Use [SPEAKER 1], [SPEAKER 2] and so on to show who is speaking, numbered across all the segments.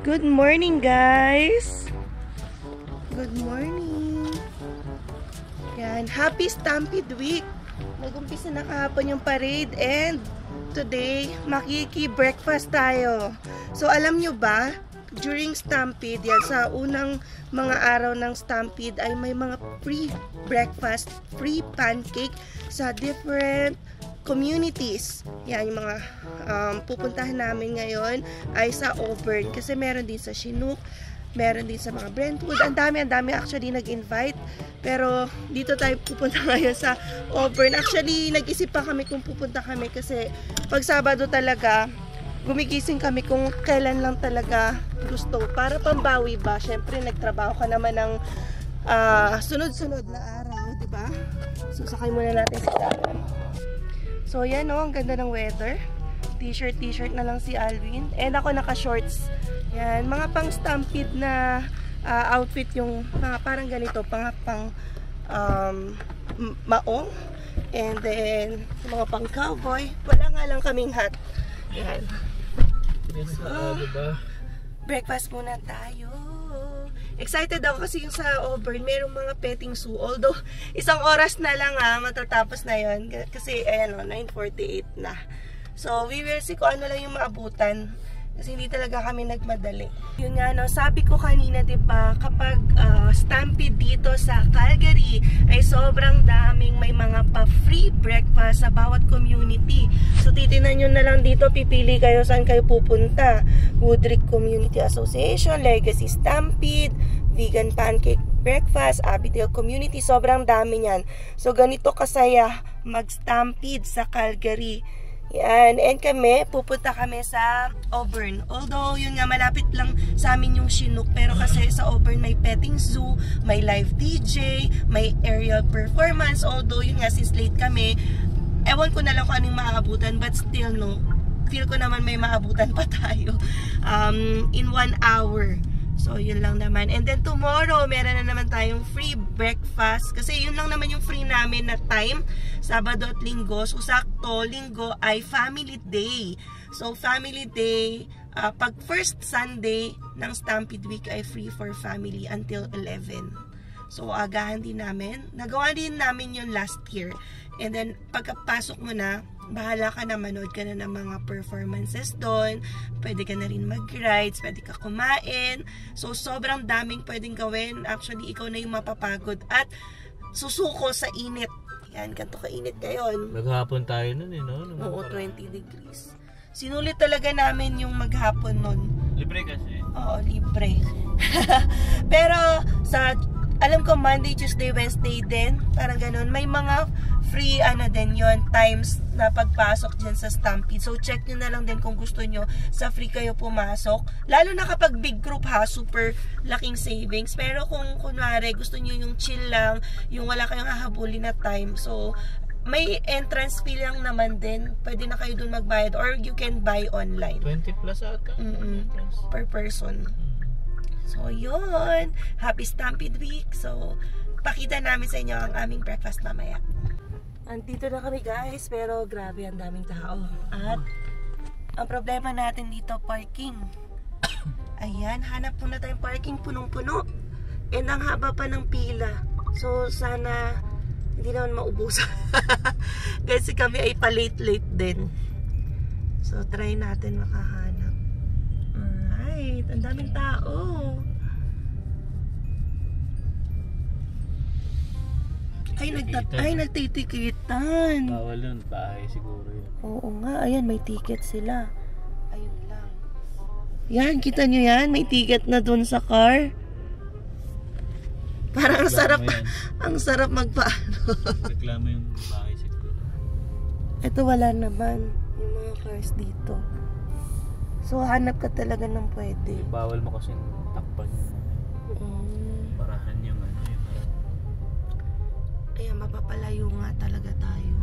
[SPEAKER 1] Good morning, guys! Good morning! Yan, happy Stampede Week! Nag-umpisa na kahapon yung parade and today, makiki-breakfast tayo. So, alam nyo ba, during Stampede, yan, sa unang mga araw ng Stampede ay may mga free breakfast, free pancake sa different communities. Yan, yung mga pupuntahan namin ngayon ay sa Auburn. Kasi meron din sa Chinook, meron din sa mga Brentwood. Ang dami actually nag-invite. Pero dito tayo pupunta ngayon sa Auburn. Actually, nag-isip pa kami kung pupunta kami kasi pag Sabado talaga, gumigising kami kung kailan lang talaga gusto. Para pambawi ba? Siyempre, nagtrabaho ka naman ng sunod-sunod na araw, di ba? So, sakay muna natin si Tara. So, yan o, ang ganda ng weather. T-shirt na lang si Alvin. And ako naka-shorts. Yan, mga pang Stampede na outfit yung mga parang ganito, pang maong. And then, mga pang cowboy. Wala nga lang kaming hat. Yan. So, breakfast muna tayo. Excited ako kasi yung sa Auburn, merong mga petting zoo. Although, isang oras na lang matatapos na yon. Kasi, ayan o, 9:48 na. So, we will see kung ano lang yung maabutan. Kasi hindi talaga kami nagmadali. Yun nga, no, sabi ko kanina, diba, kapag Stampede dito sa Calgary, ay sobrang daming may mga pa-free breakfast sa bawat community. So, titinan nyo na lang dito, pipili kayo saan kayo pupunta. Woodrick Community Association, Legacy Stampede, Vegan Pancake Breakfast, Abitial Community, sobrang dami yan. So, ganito kasaya mag-Stampede sa Calgary. Yan, and kami, pupunta kami sa Auburn. Although, yun nga, malapit lang sa amin yung Chinook. Pero kasi sa Auburn may petting zoo, may live DJ, may aerial performance. Although, yun nga, since late kami, ewan ko na lang kung anong maabutan. But still, no, feel ko naman may maabutan pa tayo in 1 hour. So, yun lang naman. And then tomorrow, meron na naman tayong free breakfast. Kasi yun lang naman yung free namin na time. Sabado at Linggo. So, sakto, Linggo ay family day. So, family day, pag first Sunday ng Stampede Week ay free for family until 11. So, agahan din namin. Nagawa din namin yun last year. And then, pagkapasok mo na, bahala ka na, manood ka na ng mga performances doon. Pwede ka na rin mag-rides, pwede ka kumain. So, sobrang daming pwedeng gawin. Actually, ikaw na yung mapapagod at susuko sa init. Yan, ganito ka-init ngayon.
[SPEAKER 2] Maghapon tayo nun no?
[SPEAKER 1] Oo, 20 degrees. Sinulit talaga namin yung maghapon nun.
[SPEAKER 2] Libre kasi.
[SPEAKER 1] Oo, libre. Pero, alam ko Monday, Tuesday, Wednesday din, parang ganun. May mga free din yon times na pagpasok dyan sa Stampede. So check nyo na lang din kung gusto nyo sa free kayo pumasok. Lalo na kapag big group super laking savings. Pero kung kunwari gusto nyo yung chill lang, yung wala kayong hahabulin na time, so may entrance fee lang naman din. Pwede na kayo dun magbayad or you can buy online.
[SPEAKER 2] 20 plus ata.
[SPEAKER 1] Per person. So, yun. Happy Stampede Week. So, pakita namin sa inyo ang aming breakfast mamaya. Andito na kami, guys. Pero, grabe, ang daming tao. At, ang problema natin dito, parking. Ayan, hanap muna tayong parking punong-puno. And, ang haba pa ng pila. So, sana hindi naman maubusan. Kasi kami ay pa-late-late din. So, try natin makahanap. Alright, ang daming tao. Ay, nagtitikitan.
[SPEAKER 2] Bawal nun, bahay siguro yun.
[SPEAKER 1] Oo nga, ayan, may ticket sila. Ayun lang. Yan, kita nyo yan? May ticket na dun sa car. Parang ang sarap magpaano.
[SPEAKER 2] Reklamo yung bahay siguro.
[SPEAKER 1] Ito wala naman yung mga cars dito. So, hanap ka talaga ng pwede.
[SPEAKER 2] Bawal mo kasi takpan yun. Parahan yung
[SPEAKER 1] Kaya mapapalayo nga talaga tayo.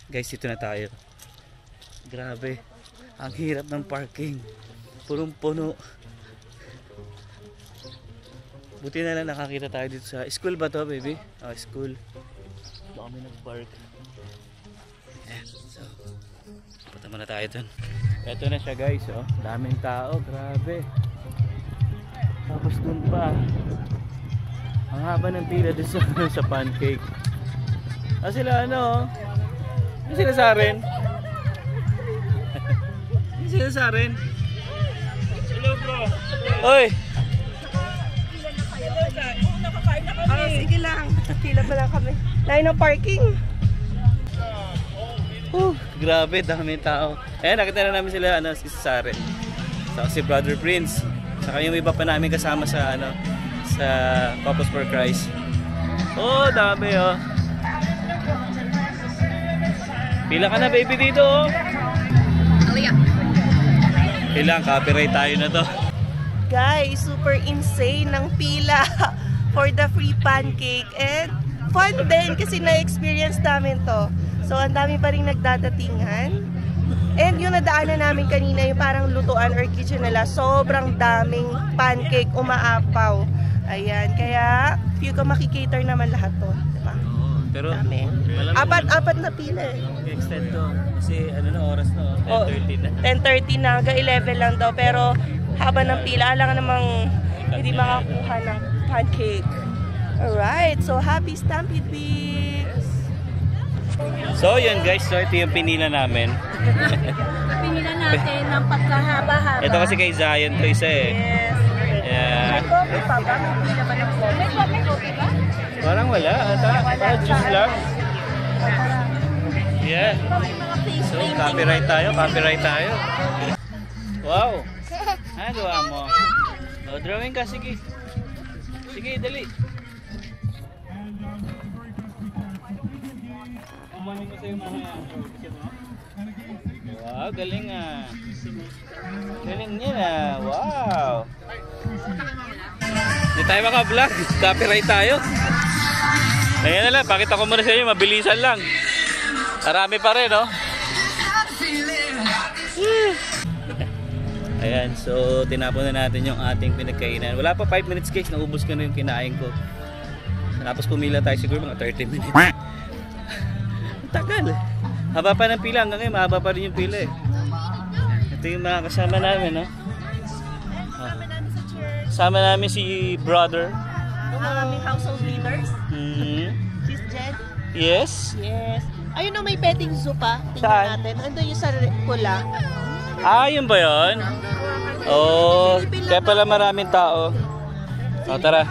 [SPEAKER 2] Guys, dito na tayo. Grabe. Ang hirap ng parking. Punong-puno. Buti na lang nakakita tayo dito sa school ba to, baby? Oh, school. Baka kami nag-park. Ayan. So, punta muna tayo dun. Ito na siya guys, oh. Daming tao, grabe. Tapos dun pa. Ang haba ng pila dun sa pancake. Sila ano, yung sila sa akin. Yung sila sa akin. Hello bro. Oy!
[SPEAKER 1] Sige lang. Pila pa lang kami. Line ng parking.
[SPEAKER 2] Grabe, daming tao. Ayan, nakita na namin sila, si Saren. Saka si Brother Prince. Saka yung iba pa namin kasama sa, sa Couples for Christ. Dami, oh. Pila ka na, baby, dito, oh. Pila, copyright tayo na to.
[SPEAKER 1] Guys, super insane ng pila for the free pancake. And fun din kasi na-experience namin to. So, ang dami pa rin nagdadatingan. And yung nadaanan namin kanina, yung parang lutuan or kitchen nila, sobrang daming pancake, umaapaw. Ayan, kaya feel ko makikater naman lahat to. Diba?
[SPEAKER 2] Pero,
[SPEAKER 1] apat na pila eh.
[SPEAKER 2] Extend to. Kasi, oras na, 10:30 na.
[SPEAKER 1] 10:30 na, hanggang 11 lang daw. Pero, haba ng pila, alam namang hindi makakuha ng pancake. Alright, so happy Stampede Week!
[SPEAKER 2] So yun guys, so ito yung pinila namin.
[SPEAKER 3] Pinila natin ng pagkahaba-haba.
[SPEAKER 2] Ito kasi kay Zion to isa eh.
[SPEAKER 1] Yes.
[SPEAKER 2] Yeah.
[SPEAKER 1] May coffee pa ba? May pila ba ng coffee?
[SPEAKER 3] May coffee ba?
[SPEAKER 2] Parang wala ata. Parang juice lang. Yeah.
[SPEAKER 3] May mga face
[SPEAKER 2] So copyright tayo. Wow. Ano gawa mo? Drawing ka, sige. Sige, dali. Kumanin ko sa'yo mamaya. Wow, galing ah. Galing niya na. Wow. Hindi tayo maka-vlog. Copyright tayo. Ayan na lang, pakita ko muna sa inyo. Mabilisan lang. Marami pa rin, no? Ayan, so tinapon na natin yung ating pinagkainan. Wala pa 5 minutes guys, naubos ko na yung kinain ko. Tapos pumila tayo siguro mga 30 minutes. Tagal. Haba pa ng pila, hanggang ngayon mahaba pa rin yung pila eh. Ito yung mga kasama namin, no? Kasama namin si brother.
[SPEAKER 1] Yung mga aming household leaders. Sis Jen.
[SPEAKER 2] Yes.
[SPEAKER 1] Yes. Ayun o, may petting zoo pa. Tingnan
[SPEAKER 2] Saan?
[SPEAKER 1] natin. Andun yung sa pula.
[SPEAKER 2] Yun ba yun? Oh, kaya pala maraming tao. O, tara.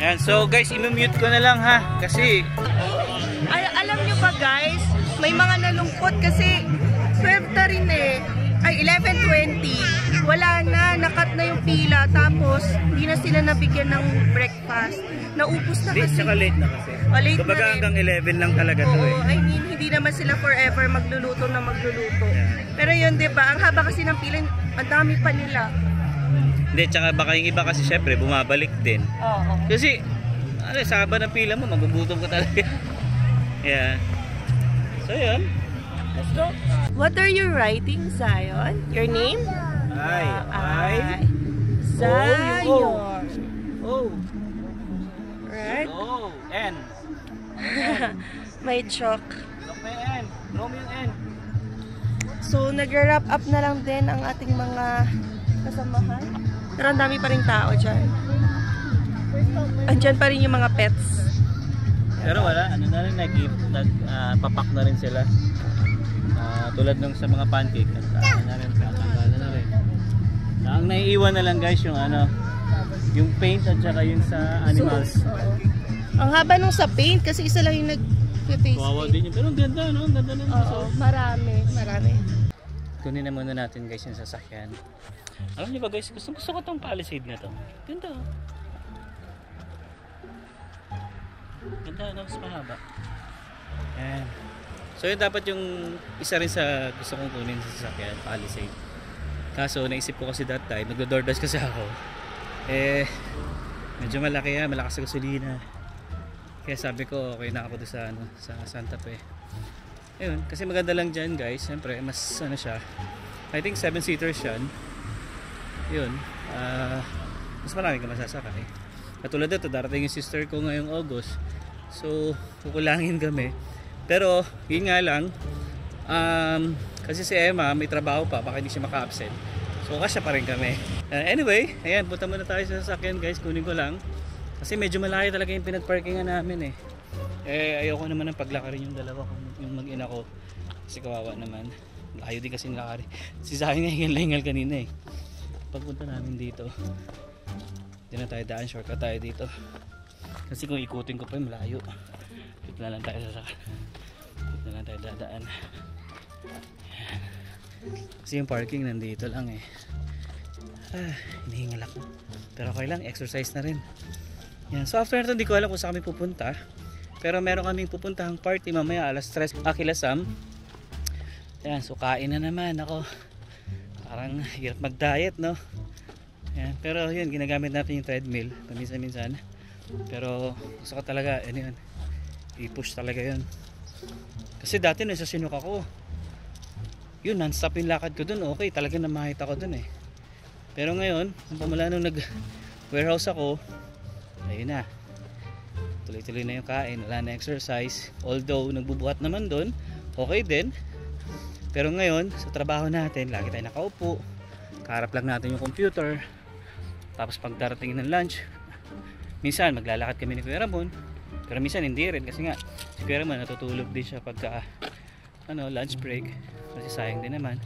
[SPEAKER 2] Ayan, so guys, i-mute ko na lang ha. Kasi
[SPEAKER 1] Alam nyo ba guys, may mga nalungkot kasi 12 na rin eh. Ay, 11:20. Wala na, nakat na yung pila. Tapos, hindi na sila nabigyan ng breakfast. Naubos na kasi.
[SPEAKER 2] Tsaka late na kasi.
[SPEAKER 1] Late
[SPEAKER 2] Kumbaga
[SPEAKER 1] na rin.
[SPEAKER 2] hanggang 11 lang talaga to eh.
[SPEAKER 1] I mean, hindi naman sila forever magluluto na magluluto. Pero yun, diba? Ang haba kasi ng pila, ang dami pa nila.
[SPEAKER 2] Hindi, tsaka baka yung iba kasi syempre bumabalik din.
[SPEAKER 1] Oo.
[SPEAKER 2] Kasi, sa haba ng pila mo, magugutom ka talaga. Yeah. So yun. Let's go.
[SPEAKER 1] What are you writing, Zion? Your name?
[SPEAKER 2] I.
[SPEAKER 1] Zion.
[SPEAKER 2] Oh.
[SPEAKER 1] Right?
[SPEAKER 2] Oh. N.
[SPEAKER 1] May chalk.
[SPEAKER 2] Look may N. Draw mo yung N.
[SPEAKER 1] So, nag-wrap up na lang din ang ating mga kasamahan. Pero ang dami pa rin tao dyan. Andyan pa rin yung mga pets.
[SPEAKER 2] Pero wala, na rin nagpapak na rin sila. Tulad nung sa mga pancake, nagkakain na rin, kakambala na rin. Ang naiiwan na lang guys yung yung paint at saka yung sa animals.
[SPEAKER 1] Ang haba nung sa paint kasi isa lang yung nag-face
[SPEAKER 2] Kawawa
[SPEAKER 1] paint.
[SPEAKER 2] din yun, pero ang ganda no? Ang ganda ng
[SPEAKER 1] Oo, marami.
[SPEAKER 2] Kunin na muna natin guys yung sasakyan. Alam niyo ba guys, gusto ko tong Palisade na to. Ganda oh. Ganda, no? Mas mahaba. Ayan. So yun dapat yung isa rin sa gusto kong kunin sa sasakyan, Palisade. Kaso naisip ko kasi that time, nagdo-DoorDash kasi ako. Medyo malaki yan, malakas sa gasolina. Kaya sabi ko okay na ako doon sa, sa Santa Fe. Ayun, kasi maganda lang dyan guys. Siyempre, mas siya. I think 7-seaters yan. Yun. Mas marami ka masasakay. Katulad dito, darating yung sister ko ngayong August. So, kukulangin kami. Pero, yun nga lang, Kasi si Emma may trabaho pa, baka hindi siya maka-absent. So kasya pa rin kami. Anyway, ayan, punta muna tayo sa sasakyan guys, kunin ko lang. Kasi medyo malayo talaga yung pinag-parkingan namin eh. Ayoko naman ng paglakarin yung dalawa ko, yung mag-ina ko. Kasi kawawa naman. Layo din kasi nilakari. Si Zahin nga hingal kanina eh. Pagpunta namin dito, hindi na tayo daan, shortcut tayo dito. Kasi kung ikutin ko pa yung malayo. Dito na lang tayo dito na lang tayo dadaan. Kasi yung parking nandito lang eh. Hinihingal ako. Pero okay lang, exercise na rin. Yan. So after natin, hindi ko alam kung saan kami pupunta. Pero meron kaming pupuntahang party mamaya alas 3 Akilasam. Yan, so kain na naman ako. Parang hirap mag-diet, no? Yan. Pero yun, ginagamit natin yung treadmill paminsan-minsan. Pero gusto ko talaga, ano yun, i-push talaga yun. Kasi dati nasa sinuk ako, yun, non-stop yung lakad ko dun, okay, talaga namahit ako dun eh. Pero ngayon, pamula nung nag-warehouse ako, ayun na, tuloy-tuloy na yung kain, wala na exercise. Although nagbubuhat naman dun, okay din. Pero ngayon, sa trabaho natin, lagi tayo nakaupo, kaharap lang natin yung computer. Tapos pag darating ng lunch, minsan maglalakad kami ni Kuya Ramon, pero minsan hindi rin kasi nga si Kuya Ramon natutulog din siya pagka lunch break, kasi sayang din naman.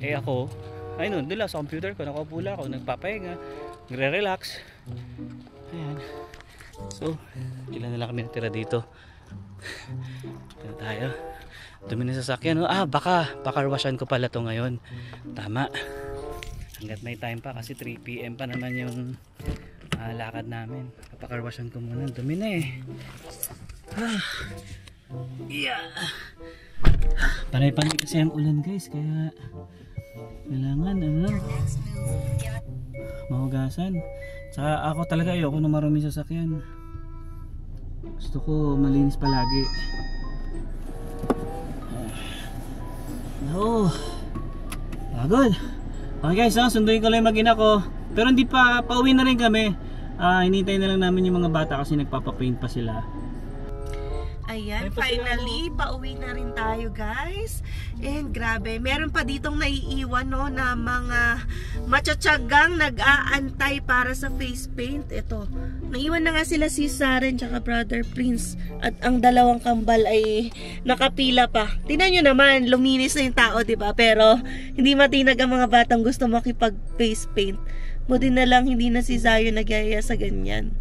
[SPEAKER 2] Ako, ayun, doon lang sa computer ko, nakaupo lang ako, nagpapahinga, nagre-relax. Ayan. So, ilan na lang kami natira dito. Ito tayo. Dumi na sasakyan. Baka washan ko pala to ngayon. Tama. Hanggat may time pa kasi 3 PM pa naman yung lakad namin. Papakarwashan ko muna. Dumi na eh. Yeah. Panay-panay kasi ang ulan guys, kaya kailangan mahugasan. Saka ako talaga ayoko na marumi sasakyan. Gusto ko malinis palagi. Pagod. Okay guys, sunduin ko lang yung mag-ina ko. Pero hindi pa, pauwi na rin kami. Hinintay na lang namin yung mga bata kasi nagpapapaint pa sila.
[SPEAKER 1] Ayan, finally, pauwi na rin tayo guys. And grabe, meron pa ditong naiiwan no, na mga matsatsagang nag-aantay para sa face paint. Ito, naiwan na nga sila si Saren tsaka Brother Prince. At ang dalawang kambal ay nakapila pa. Tingnan nyo naman, luminis na yung tao, diba? Pero hindi matinag ang mga batang gusto makipag face paint. Buti na lang hindi na si Zion nagyaya sa ganyan.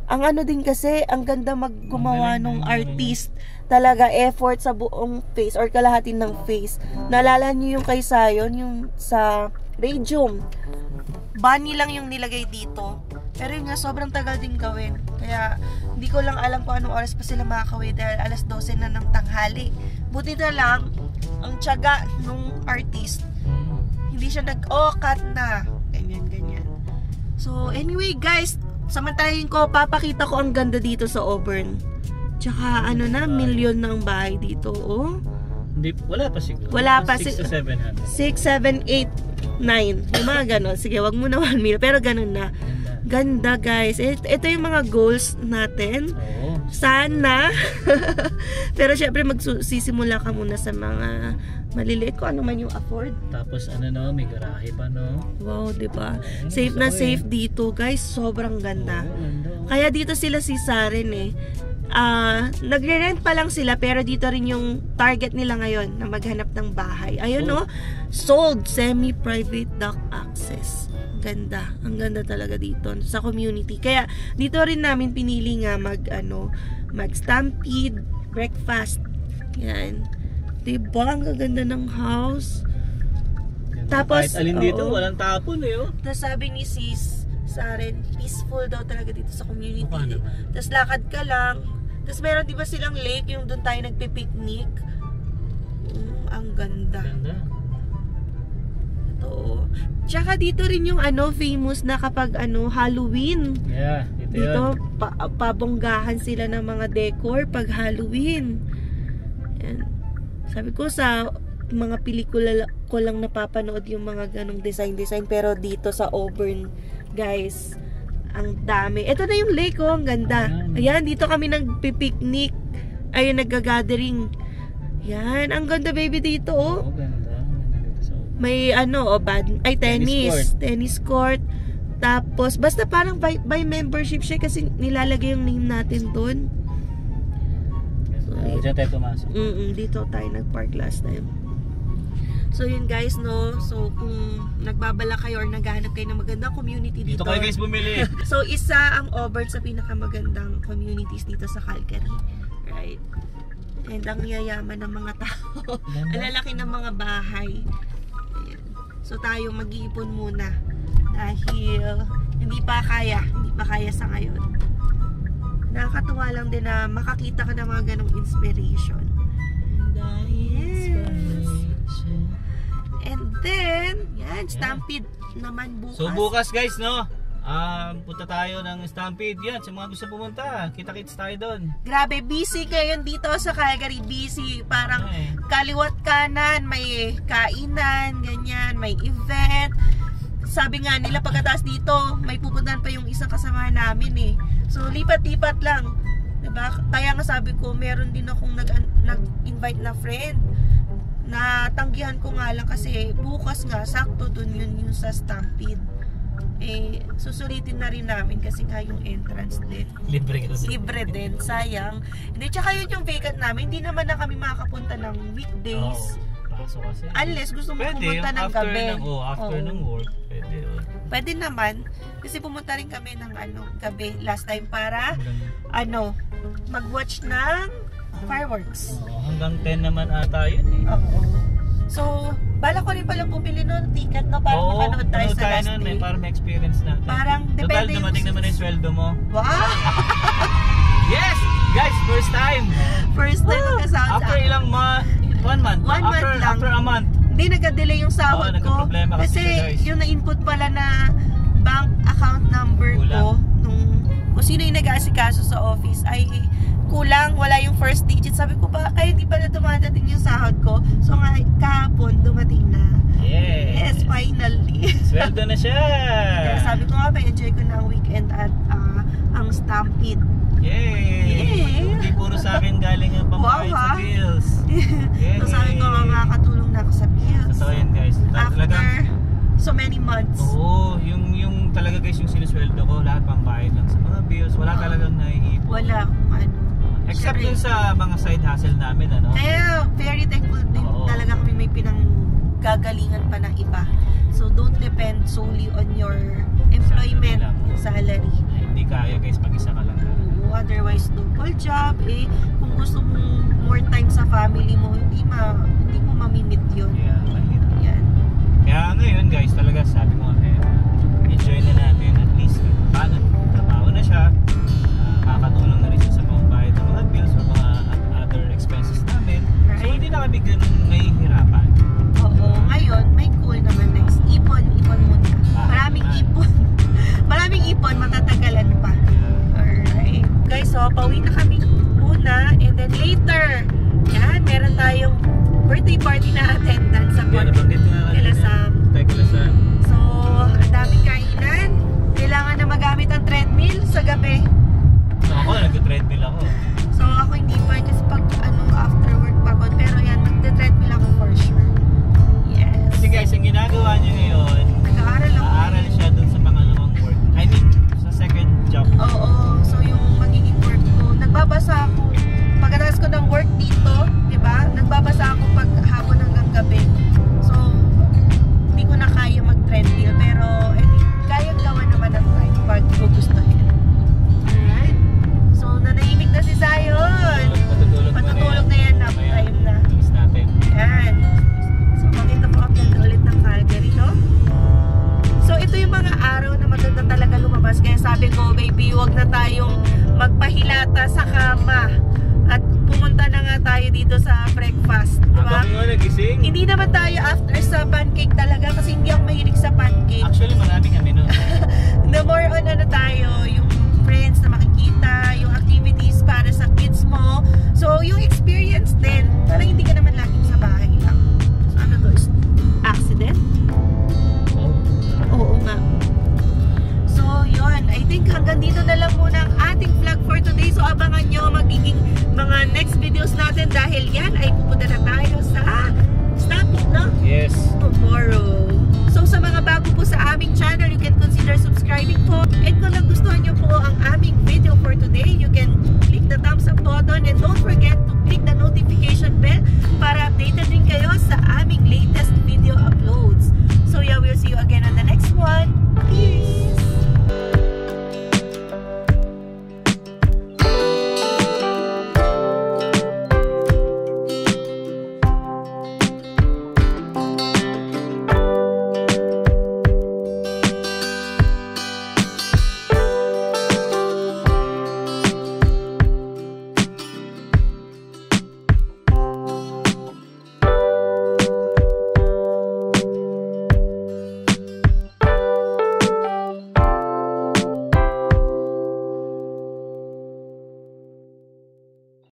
[SPEAKER 1] Ang ano din kasi, ang ganda maggumawa nung artist. Talaga effort sa buong face or kalahati ng face. Naalala niyo yung kay Zion, yung sa Radium. Bunny lang yung nilagay dito. Pero yun nga, sobrang tagal din gawin. Kaya hindi ko lang alam kung anong oras pa sila makakawin dahil alas 12 na ng tanghali. Buti na lang, ang tiyaga nung artist, hindi siya cut na. Ganyan. So anyway guys, samantalahin ko, papakita ko ang ganda dito sa Auburn. Tsaka million na ang bahay dito, oh.
[SPEAKER 2] Hindi, wala pa siguro.
[SPEAKER 1] Wala pa.
[SPEAKER 2] 6 to 700.
[SPEAKER 1] 6, 7, 8, 9. Yung mga ganon. Sige, wag muna 1 million. Pero ganon na. Ganda guys. Ito yung mga goals natin.
[SPEAKER 2] Oo.
[SPEAKER 1] Sana. Pero syempre magsisimula ka muna sa mga maliliit ko ano man yung afford.
[SPEAKER 2] Tapos may garahe pa no.
[SPEAKER 1] Wow, 'di ba? Safe na safe dito, guys. Sobrang ganda. Kaya dito sila si Saren eh. Nagre-rent pa lang sila pero dito rin yung target nila ngayon na maghanap ng bahay. Ayun no. Sold semi-private dock access. Ganda. Ang ganda talaga dito sa community. Kaya dito rin namin pinili nga mag-stampede breakfast. Yan. Diba? Ang gaganda ng house. Tapos,
[SPEAKER 2] kahit alin dito, walang tapon eh.
[SPEAKER 1] Tapos sabi ni Sis Saren, peaceful daw talaga dito sa community. Tapos lakad ka lang. Tapos meron diba silang lake, yung doon tayo nagpipiknik. Ang ganda. Ito. Tsaka dito rin yung famous na kapag Halloween.
[SPEAKER 2] Yeah,
[SPEAKER 1] dito pabonggahan sila ng mga decor pag Halloween. Yan. Sabi ko sa mga pelikula ko lang napapanood yung mga ganong design pero dito sa Auburn guys ang dami. Ito na yung lake ang ganda. Ayan, dito kami nagpipiknik. Ayun, nagga-gathering. Yan, ang ganda baby dito oh.
[SPEAKER 2] Oh, ganda. So,
[SPEAKER 1] May tennis court. Tapos, basta parang by membership siya kasi nilalagay yung name natin dun.
[SPEAKER 2] diyan tayo pumasok.
[SPEAKER 1] Dito tayo nag-park last time. So yun guys, no? So kung nagbabala kayo or naghahanap kayo ng magandang community dito.
[SPEAKER 2] Dito kayo guys bumili.
[SPEAKER 1] So isa ang Auburn sa pinakamagandang communities dito sa Calgary. Right? And ang yayaman ng mga tao. Ang lalaki ng mga bahay. Ayan. So tayo mag-iipon muna. Dahil hindi pa kaya sa ngayon. Nakakatuwa lang din na makakita ka ng mga ganong inspiration. Yes. And then, yan, Stampede naman bukas.
[SPEAKER 2] So bukas guys, no? Punta tayo ng Stampede. Yan, sa mga gusto pumunta, kita-kits tayo doon.
[SPEAKER 1] Grabe, busy ngayon dito sa Calgary. Busy, parang kaliwat kanan, may kainan, ganyan, may event. Sabi nga nila pagkatapos dito, may pupuntahan pa yung isang kasama namin eh. So lipat-lipat lang. Diba? Kaya nga sabi ko, meron din akong nag-invite na friend. Natanggihan ko nga lang kasi bukas nga, sakto dun yun yung sa Stampede. Eh, susulitin na rin namin kasi nga yung entrance din.
[SPEAKER 2] Libre kasi.
[SPEAKER 1] Libre din, sayang. Hindi, tsaka yun yung vacant namin, hindi naman na kami makakapunta ng weekdays.
[SPEAKER 2] Paso kasi.
[SPEAKER 1] Unless gusto mo
[SPEAKER 2] pwede,
[SPEAKER 1] pumunta ng gabi.
[SPEAKER 2] After ng work, pwede.
[SPEAKER 1] Pwede naman. Kasi pumunta rin kami ng gabi last time para mag-watch ng fireworks.
[SPEAKER 2] Hanggang 10 naman ata yun eh.
[SPEAKER 1] Oo. So, bala ko rin pala bumili ng ticket na para makanood tayo sa last day.
[SPEAKER 2] Para may experience natin.
[SPEAKER 1] Parang depende
[SPEAKER 2] yung dumating naman yung sweldo mo.
[SPEAKER 1] Wow!
[SPEAKER 2] Yes! Guys, first time!
[SPEAKER 1] First time magkasahod sa
[SPEAKER 2] After ilang month? 1 month? After a month?
[SPEAKER 1] Hindi, nagka-delay yung sahod ko. Kasi yung na-input pala na bank account number ko kung sino yung nag-aasikaso sa office ay kulang, wala yung first digit. Sabi ko pa, kaya di pala dumadating yung sahod ko. So nga, kahapon dumating na. Yes, finally.
[SPEAKER 2] Sweldo na siya.
[SPEAKER 1] Kaya sabi ko nga, enjoy ko na ang weekend at ang Stampede.
[SPEAKER 2] Yay! Hindi puro sa akin galing ang pambayad sa bills.
[SPEAKER 1] So sabi ko, makakatulong na ako sa bills.
[SPEAKER 2] Totoo yan guys.
[SPEAKER 1] After so many months.
[SPEAKER 2] Oo, yung talaga guys, yung sinusweldo ko, lahat pambayad lang sa mga bills. Wala talagang naiipon.
[SPEAKER 1] Wala akong
[SPEAKER 2] except dun sa mga side hustle namin,
[SPEAKER 1] Kaya very thankful din talaga kami may pinanggagalingan pa ng iba. So don't depend solely on your employment salary.
[SPEAKER 2] Hindi kaya guys, mag-isa ka lang.
[SPEAKER 1] Otherwise, double job. Kung gusto mong more time sa family mo, hindi mo mamimit yun.
[SPEAKER 2] Yeah, mahirap.
[SPEAKER 1] Yan.
[SPEAKER 2] Kaya ngayon guys, talaga sabi ko enjoy na natin at least. Paano? Trabaho na siya. Kakatulong na rin siya sa pambayad ng mga bills o mga other expenses namin. Right. So hindi na kami ganun nahihirapan.
[SPEAKER 1] Oo, ngayon may cool naman next. Ipon muna. Maraming ipon, matatagalan pa. Alright. Guys, so pauwi na kami muna and then later, yan, meron tayong birthday party na attendance sa Kilasam. So, ang daming kainan. Kailangan na magamit ang treadmill sa gabi.
[SPEAKER 2] So ako, nag-treadmill ako.
[SPEAKER 1] So ako hindi pa kasi pag after work pagod. Pero yan, mag-treadmill ako for sure. Yes.
[SPEAKER 2] Kasi guys, ang ginagawa niyo ngayon, nag-aaral siya dun sa pangalawang work. I mean, sa second job.
[SPEAKER 1] Oo. So yung magiging work ko, nagbabasa ako. Pagkatapos ko ng work dito, di ba? Nagbabasa ako pag hapon hanggang gabi. So, hindi ko na kaya mag-treadmill. Pero, kayang gawa naman ang time pag gugustuhin. Alright. So, nanahimik na si Zion. Matutulog na yan. Nap time na. Yan. So, makita po ako ulit ng Calgary, no? So, ito yung mga araw na maganda talaga lumabas. Kaya sabi ko, baby, huwag na tayong magpahilata sa kama. At pumunta na nga tayo dito sa breakfast. Diba? Hindi naman tayo after sa pancake talaga kasi hindi ako mahilig sa pancake.
[SPEAKER 2] Actually, marami kami nun.
[SPEAKER 1] The more on tayo, yung friends na makikita, yung activities para sa kids mo. So, yung experience din, parang hindi ka naman laging sa bahay lang. So, ano to? Accident? Oo nga. So, yun. I think hanggang dito na lang muna ang ating vlog for for today. So abangan nyo magiging mga next videos natin dahil yan ay pupunta na tayo sa Stampede, no?
[SPEAKER 2] Yes.
[SPEAKER 1] Tomorrow. So sa mga bago po sa aming channel, you can consider subscribing po. And kung nagustuhan nyo po ang aming video for today, you can click the thumbs up button and don't forget to click the notification bell para updated din kayo sa aming latest